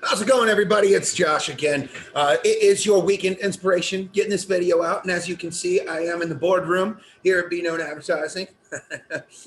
How's it going, everybody? It's Josh again. It is your weekend inspiration, getting this video out. And as you can see, I am in the boardroom here at Be Known Advertising.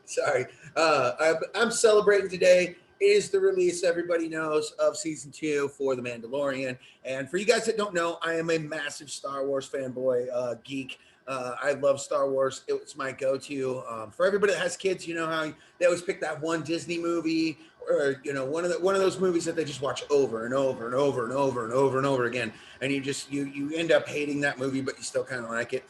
Sorry. I'm celebrating today. It is the release, everybody knows, of season 2 for The Mandalorian. And for you guys that don't know, I am a massive Star Wars fanboy, geek. I love Star Wars. It's my go-to. For everybody that has kids, you know how they always pick that one Disney movie, or one of those movies that they just watch over and over and over and over and over and over again, and you end up hating that movie, but you still kind of like it.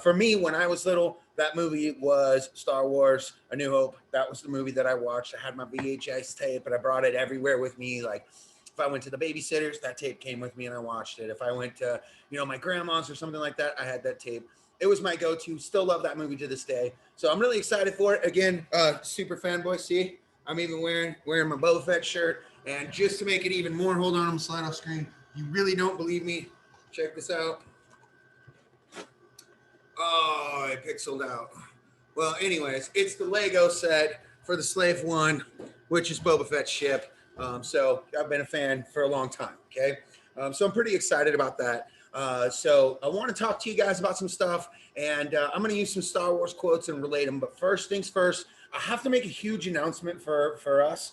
For me, when I was little, that movie was Star Wars: A New Hope. That was the movie that I watched. I had my VHS tape, and I brought it everywhere with me. Like, if I went to the babysitters, that tape came with me, and I watched it. If I went to my grandma's or something like that, I had that tape. It was my go-to. Still love that movie to this day. So I'm really excited for it. Again, super fanboy. See, I'm even wearing my Boba Fett shirt. And just to make it even more, hold on, I'm gonna slide off screen. You really don't believe me? Check this out. Oh, it pixeled out. Well, anyways, it's the Lego set for the Slave One, which is Boba Fett's ship. So I've been a fan for a long time. Okay, so I'm pretty excited about that. So I want to talk to you guys about some stuff, and I'm going to use some Star Wars quotes and relate them. But first things first, I have to make a huge announcement for us.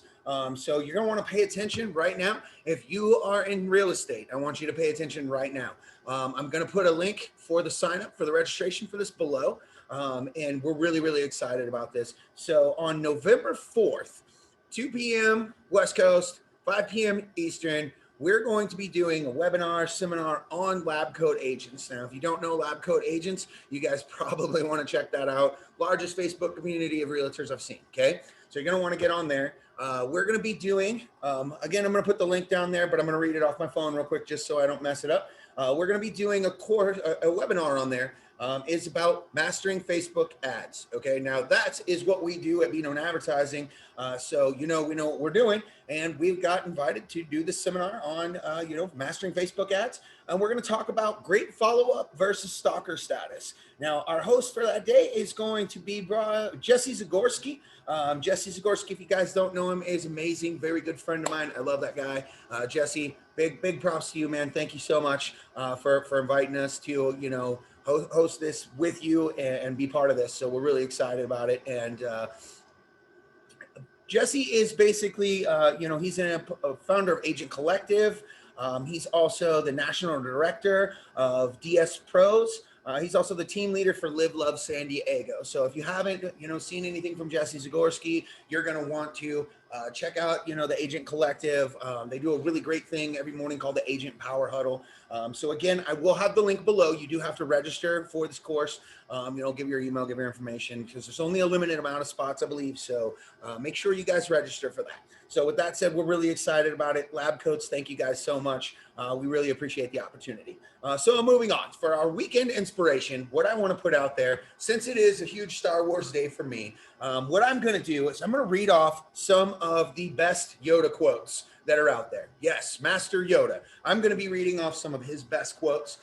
So you're going to want to pay attention right now. If you are in real estate, I want you to pay attention right now. I'm going to put a link for the sign up for the registration for this below. And we're really, really excited about this. So on November 4th, 2 p.m. West Coast, 5 p.m. Eastern, we're going to be doing a webinar seminar on lab coat agents. Now, if you don't know lab coat agents, you guys probably want to check that out. Largest Facebook community of realtors I've seen. Okay, so you're going to want to get on there. We're going to be doing, again, I'm going to put the link down there, but I'm going to read it off my phone real quick just so I don't mess it up. We're going to be doing a webinar on there. Is about mastering Facebook ads. Okay, now that is what we do at Be Known Advertising. So we know what we're doing, and we've got invited to do this seminar on mastering Facebook ads, and we're going to talk about great follow-up versus stalker status. Now, our host for that day is going to be Jesse Zagorski. Jesse Zagorski, if you guys don't know him, is amazing, very good friend of mine. I love that guy. Jesse, big props to you, man. Thank you so much for inviting us to host this with you and be part of this. So we're really excited about it. And Jesse is basically, he's a founder of Agent Collective. He's also the national director of DS Pros. He's also the team leader for Live Love San Diego. So if you haven't, seen anything from Jesse Zagorski, you're going to want to check out, the Agent Collective. They do a really great thing every morning called the Agent Power Huddle. So again, I will have the link below. You do have to register for this course. Give your email, give your information, because there's only a limited amount of spots, I believe. So make sure you guys register for that. So with that said, we're really excited about it. Lab Coats, thank you guys so much. We really appreciate the opportunity. So moving on, for our weekend inspiration, what I want to put out there, since it is a huge Star Wars day for me, what I'm going to do is I'm going to read off some of the best Yoda quotes that are out there. Yes, Master Yoda. I'm going to be reading off some of his best quotes,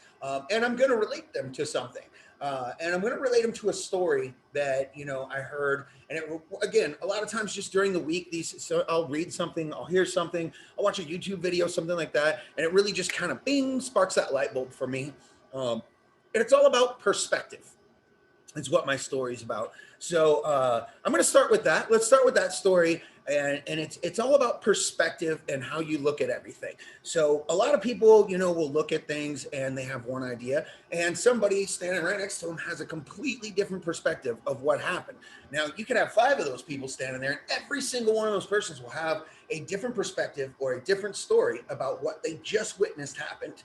and I'm going to relate them to something. And I'm going to relate them to a story that, I heard. And again, a lot of times just during the week, so I'll read something, I'll hear something, I'll watch a YouTube video, something like that. And it really just kind of bing, sparks that light bulb for me. And it's all about perspective. It's what my story is about. So I'm going to start with that. Let's start with that story. And it's all about perspective and how you look at everything. So a lot of people, will look at things and they have one idea, and somebody standing right next to them has a completely different perspective of what happened. Now, you could have 5 of those people standing there, and every single one of those persons will have a different perspective or a different story about what they just witnessed happened.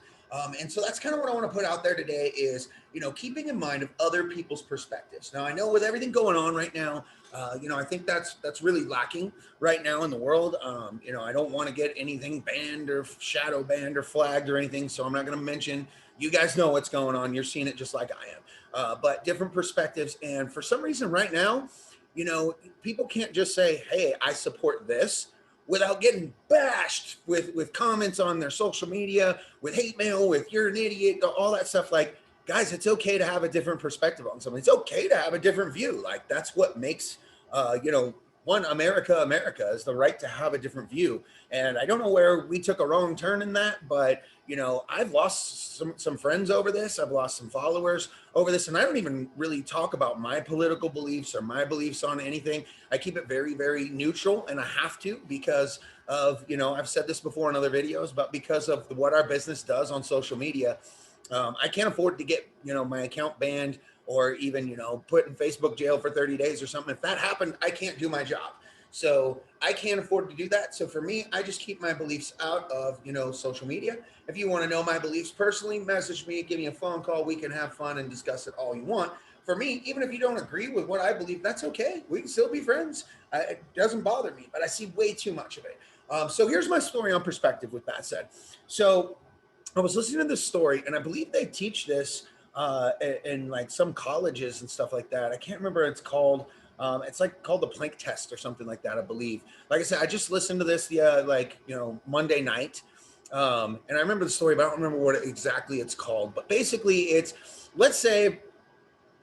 And so that's kind of what I want to put out there today is, keeping in mind of other people's perspectives. Now, I know with everything going on right now, I think that's really lacking right now in the world. I don't want to get anything banned or shadow banned or flagged or anything, so I'm not going to mention. You guys know what's going on. You're seeing it just like I am. But different perspectives. And for some reason right now, people can't just say, hey, I support this, without getting bashed with comments on their social media, with hate mail, with you're an idiot, all that stuff. Like, guys, it's okay to have a different perspective on something. It's okay to have a different view. Like, that's what makes, one, America is the right to have a different view. And I don't know where we took a wrong turn in that, but I've lost some friends over this. I've lost some followers over this, and I don't even really talk about my political beliefs or my beliefs on anything. I keep it very, very neutral, and I have to because of, I've said this before in other videos, but because of what our business does on social media, I can't afford to get, my account banned or even, put in Facebook jail for 30 days or something. If that happened, I can't do my job. So I can't afford to do that. So for me, I just keep my beliefs out of, social media. If you want to know my beliefs personally, message me, give me a phone call. We can have fun and discuss it all you want. For me, even if you don't agree with what I believe, that's okay. We can still be friends. It doesn't bother me, but I see way too much of it. So here's my story on perspective with that said. So I was listening to this story, and I believe they teach this in like some colleges and stuff like that. I can't remember what it's called. It's like called the Planck test or something like that, I believe. Like I said, I just listened to this Monday night. And I remember the story, but I don't remember what exactly it's called. But basically it's, let's say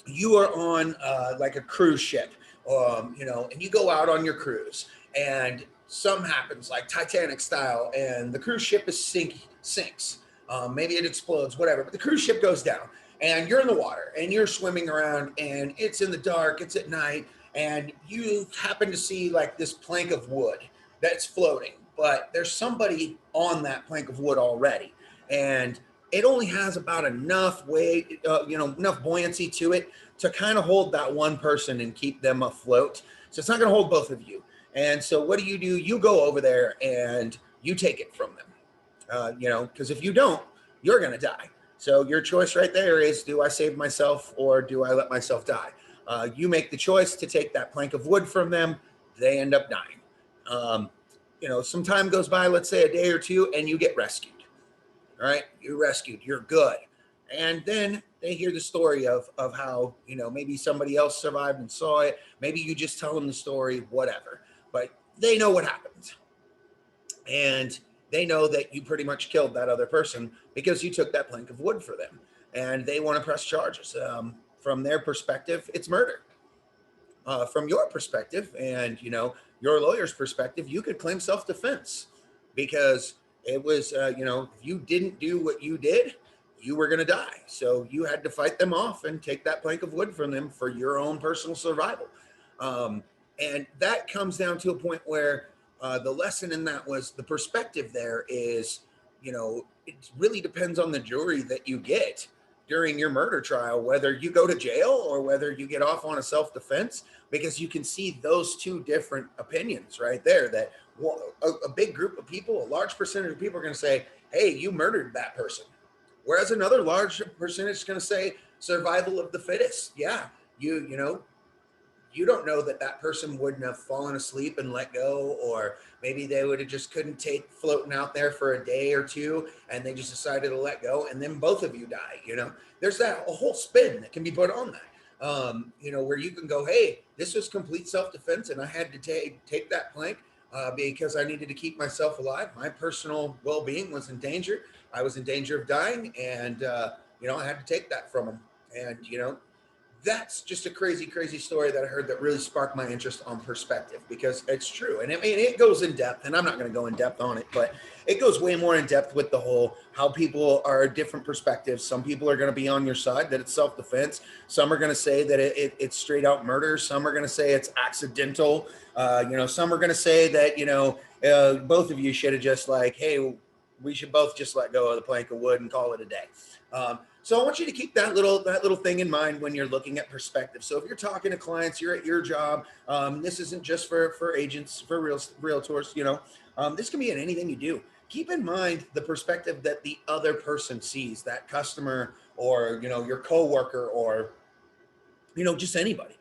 you are on like a cruise ship, and you go out on your cruise and something happens like Titanic style and the cruise ship is sinks. Maybe it explodes, whatever, but the cruise ship goes down and you're in the water and you're swimming around and it's in the dark, it's at night, and you happen to see like this plank of wood that's floating, but there's somebody on that plank of wood already. And it only has about enough weight, enough buoyancy to it to kind of hold that one person and keep them afloat. So it's not going to hold both of you. And so what do? You go over there and you take it from them, because if you don't, you're going to die. So your choice right there is, do I save myself or do I let myself die? You make the choice to take that plank of wood from them. They end up dying. Some time goes by, let's say a day or two, and you get rescued. All right, you're rescued, you're good. And then they hear the story of how, maybe somebody else survived and saw it. Maybe you just tell them the story, whatever. But they know what happened. And they know that you pretty much killed that other person because you took that plank of wood for them. And they want to press charges. From their perspective, it's murder. From your perspective and, your lawyer's perspective, you could claim self-defense because it was, if you didn't do what you did, you were going to die. So you had to fight them off and take that plank of wood from them for your own personal survival. And that comes down to a point where the lesson in that was the perspective there is, it really depends on the jury that you get during your murder trial, whether you go to jail or whether you get off on a self-defense, because you can see those two different opinions right there, that a big group of people, a large percentage of people are going to say, hey, you murdered that person. Whereas another large percentage is going to say survival of the fittest. Yeah, you don't know that person wouldn't have fallen asleep and let go, or maybe they would have just couldn't take floating out there for a day or two and they just decided to let go and then both of you die. There's a whole spin that can be put on that, where you can go, hey, this was complete self-defense and I had to take that plank because I needed to keep myself alive. My personal well-being was in danger. I was in danger of dying, and I had to take that from them. And that's just a crazy, crazy story that I heard that really sparked my interest on perspective, because it's true. And I mean, it goes in depth, and I'm not going to go in depth on it, but it goes way more in depth with the whole, how people are different perspectives. Some people are going to be on your side that it's self-defense. Some are going to say that it's straight out murder. Some are going to say it's accidental. Some are going to say that, both of you should have just like, hey, we should both just let go of the plank of wood and call it a day. So I want you to keep that little thing in mind when you're looking at perspective. So if you're talking to clients, you're at your job. This isn't just for agents, for realtors. This can be in anything you do. Keep in mind the perspective that the other person sees, that customer or your coworker or just anybody.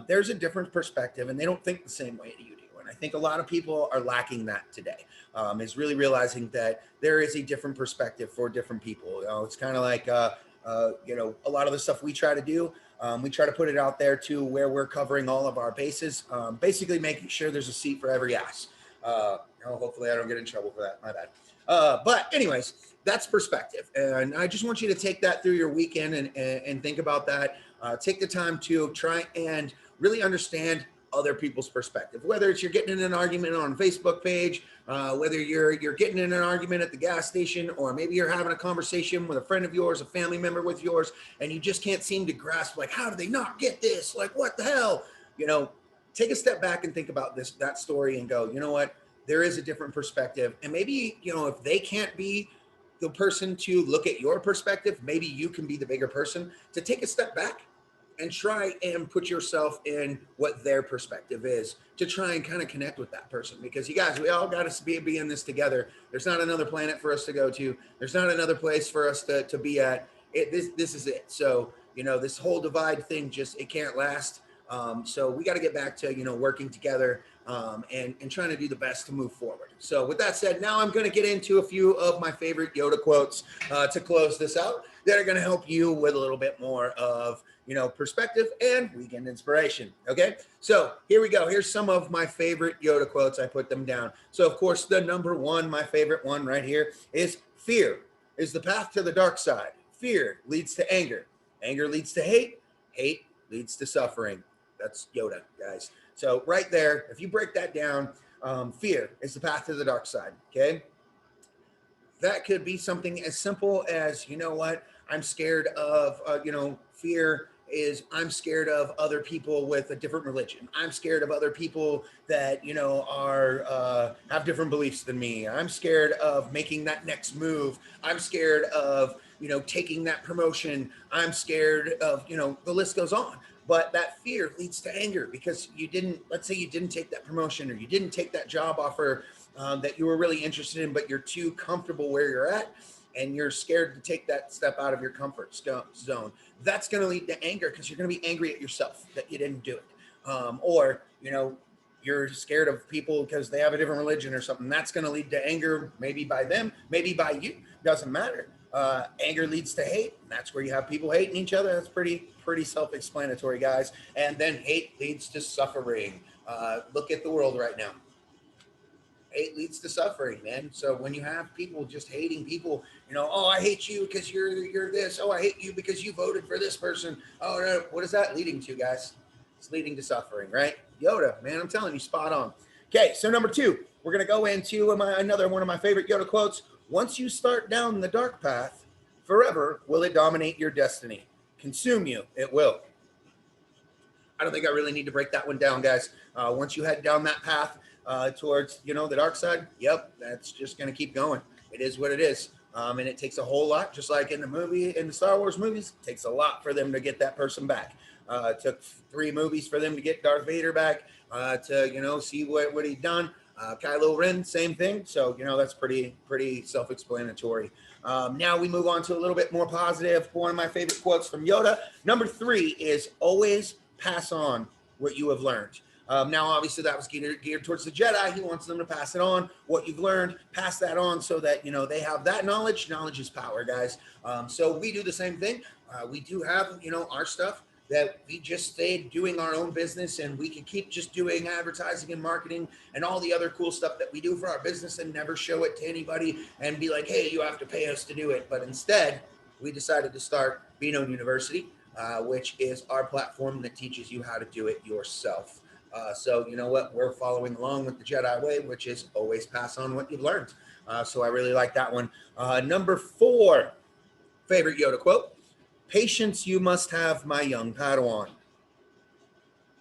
There's a different perspective, and they don't think the same way that you do. And I think a lot of people are lacking that today. Is really realizing that there is a different perspective for different people. It's kind of like, a lot of the stuff we try to do, we try to put it out there to where we're covering all of our bases, basically making sure there's a seat for every ass. Hopefully I don't get in trouble for that. My bad. But anyways, that's perspective. And I just want you to take that through your weekend and think about that. Take the time to try and really understand other people's perspective, whether it's you're getting in an argument on a Facebook page, whether you're getting in an argument at the gas station, or maybe you're having a conversation with a friend of yours, a family member with yours, and you just can't seem to grasp, like, how do they not get this? Like, what the hell? Take a step back and think about that story and go, you know what? There is a different perspective. And maybe, if they can't be the person to look at your perspective, maybe you can be the bigger person to take a step back and try and put yourself in what their perspective is, to try and kind of connect with that person. Because you guys, we all got to be in this together. There's not another planet for us to go to. There's not another place for us to be at. This is it. So, this whole divide thing, it can't last. So we got to get back to, working together and trying to do the best to move forward. So with that said, now I'm going to get into a few of my favorite Yoda quotes to close this out that are going to help you with a little bit more of, perspective and weekend inspiration. Okay. So here we go. Here's some of my favorite Yoda quotes. I put them down. So of course, the number one, my favorite one right here is: fear is the path to the dark side. Fear leads to anger. Anger leads to hate. Hate leads to suffering. That's Yoda, guys. So right there, if you break that down, fear is the path to the dark side. Okay. That could be something as simple as, I'm scared of, fear is I'm scared of other people with a different religion. I'm scared of other people that, have different beliefs than me. I'm scared of making that next move. I'm scared of, taking that promotion. I'm scared of, the list goes on. But that fear leads to anger because let's say you didn't take that promotion, or you didn't take that job offer that you were really interested in, but you're too comfortable where you're at and you're scared to take that step out of your comfort zone. That's going to lead to anger because you're going to be angry at yourself that you didn't do it. Or, you're scared of people because they have a different religion or something. That's going to lead to anger, maybe by them, maybe by you. Doesn't matter. Anger leads to hate. And that's where you have people hating each other. That's pretty self-explanatory, guys. And then hate leads to suffering. Look at the world right now. Hate leads to suffering, man. So when you have people just hating people, oh, I hate you because you're this. Oh, I hate you because you voted for this person. Oh, no. What is that leading to, guys? It's leading to suffering, right? Yoda, man, I'm telling you, spot on. Okay, so number 2, we're going to go into another one of my favorite Yoda quotes. Once you start down the dark path, forever will it dominate your destiny. Consume you, it will. I don't think I really need to break that one down, guys. Once you head down that path towards, the dark side, yep, that's just going to keep going. It is what it is. And it takes a whole lot, just like in the Star Wars movies, it takes a lot for them to get that person back. It took 3 movies for them to get Darth Vader back, to, see what he'd done. Kylo Ren, same thing. So, that's pretty self-explanatory. Now we move on to a little bit more positive. One of my favorite quotes from Yoda. Number 3 is always pass on what you have learned. Now, obviously, that was geared towards the Jedi. He wants them to pass it on. What you've learned, pass that on so that, they have that knowledge. Knowledge is power, guys. So we do the same thing. We do have, our stuff that we just stayed doing our own business, and we can keep just doing advertising and marketing and all the other cool stuff that we do for our business and never show it to anybody and be like, hey, you have to pay us to do it. But instead, we decided to start Be Known University, which is our platform that teaches you how to do it yourself. So you know what? We're following along with the Jedi way, which is always pass on what you've learned. So I really like that one. Number 4, favorite Yoda quote: patience you must have, my young Padawan.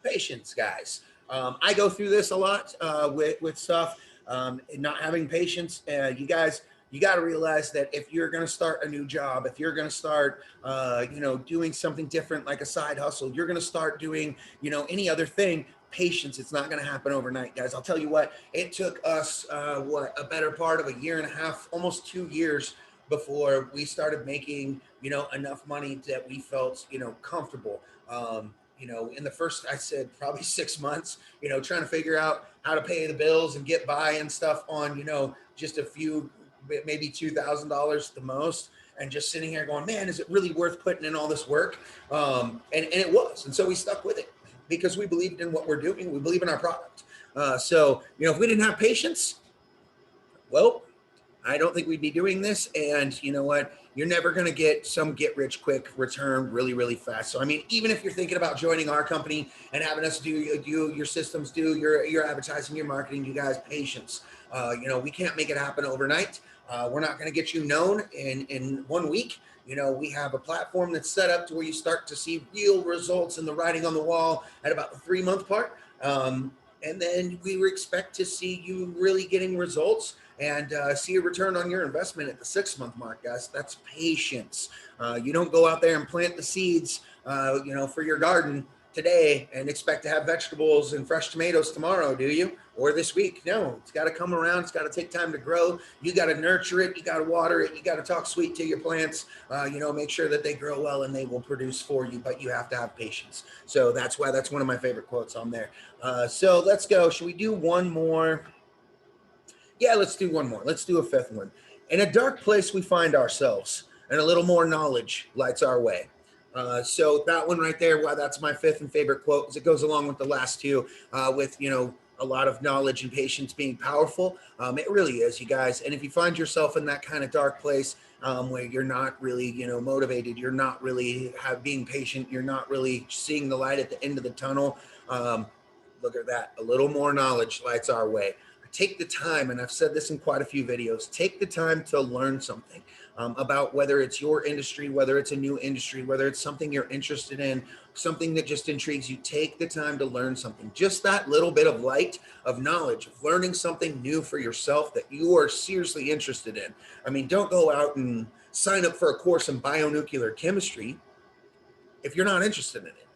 Patience, guys. I go through this a lot with stuff. Not having patience. You guys, you got to realize that if you're going to start a new job, if you're going to start, doing something different like a side hustle, you're going to start doing, any other thing, patience. It's not going to happen overnight, guys. I'll tell you what, it took us, a better part of a year and a half, almost 2 years before we started making, enough money that we felt, comfortable. In the first, I said probably 6 months, trying to figure out how to pay the bills and get by and stuff on, just a few, maybe $2,000 the most. And just sitting here going, man, is it really worth putting in all this work? And it was. And so we stuck with it because we believed in what we're doing. We believe in our product. So, if we didn't have patience, well, I don't think we'd be doing this. And you know what? You're never going to get some get rich quick return really, really fast. So, I mean, even if you're thinking about joining our company and having us do your systems, do your advertising, your marketing, you guys, patience. You know, we can't make it happen overnight. We're not going to get you known in 1 week. You know, we have a platform that's set up to where you start to see real results in the writing on the wall at about the 3-month part. And then we expect to see you really getting results and see a return on your investment at the 6-month mark, guys. That's patience. You don't go out there and plant the seeds, you know, for your garden today and expect to have vegetables and fresh tomatoes tomorrow, do you? Or this week? No, it's got to come around. It's got to take time to grow. You got to nurture it. You got to water it. You got to talk sweet to your plants. You know, make sure that they grow well and they will produce for you, but you have to have patience. So that's why that's one of my favorite quotes on there. So let's go. Should we do one more? Yeah, let's do one more. Let's do a 5th one. In a dark place we find ourselves, and a little more knowledge lights our way. So that one right there, that's my 5th and favorite quote, because it goes along with the last two, with, you know, a lot of knowledge and patience being powerful. It really is, you guys. And if you find yourself in that kind of dark place, where you're not really, you know, motivated, you're not really being patient, you're not really seeing the light at the end of the tunnel, look at that. A little more knowledge lights our way. Take the time, and I've said this in quite a few videos, take the time to learn something about whether it's your industry, whether it's a new industry, whether it's something you're interested in, something that just intrigues you. Take the time to learn something. Just that little bit of light of knowledge, of learning something new for yourself that you are seriously interested in. I mean, don't go out and sign up for a course in bionuclear chemistry if you're not interested in it.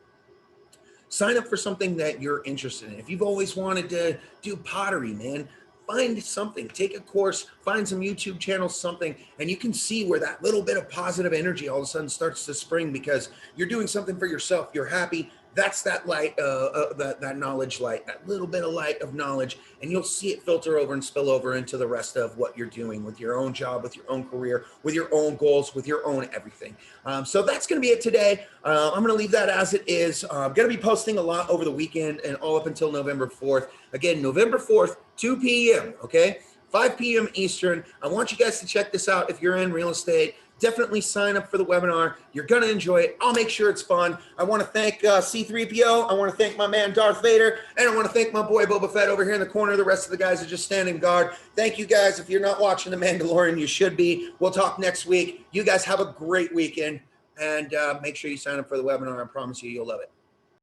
Sign up for something that you're interested in. If you've always wanted to do pottery, man, find something, take a course, find some YouTube channels, something, and you can see where that little bit of positive energy all of a sudden starts to spring because you're doing something for yourself. You're happy. That's that light, that knowledge light, that little bit of light of knowledge, and you'll see it filter over and spill over into the rest of what you're doing with your own job, with your own career, with your own goals, with your own everything. So that's going to be it today. I'm going to leave that as it is. I'm going to be posting a lot over the weekend and all up until November 4th. Again, November 4th, 2 p.m., okay? 5 p.m. Eastern. I want you guys to check this out if you're in real estate. Definitely sign up for the webinar. You're going to enjoy it. I'll make sure it's fun. I want to thank C3PO. I want to thank my man Darth Vader. And I want to thank my boy Boba Fett over here in the corner. The rest of the guys are just standing guard. Thank you guys. If you're not watching The Mandalorian, you should be. We'll talk next week. You guys have a great weekend. And make sure you sign up for the webinar. I promise you, you'll love it.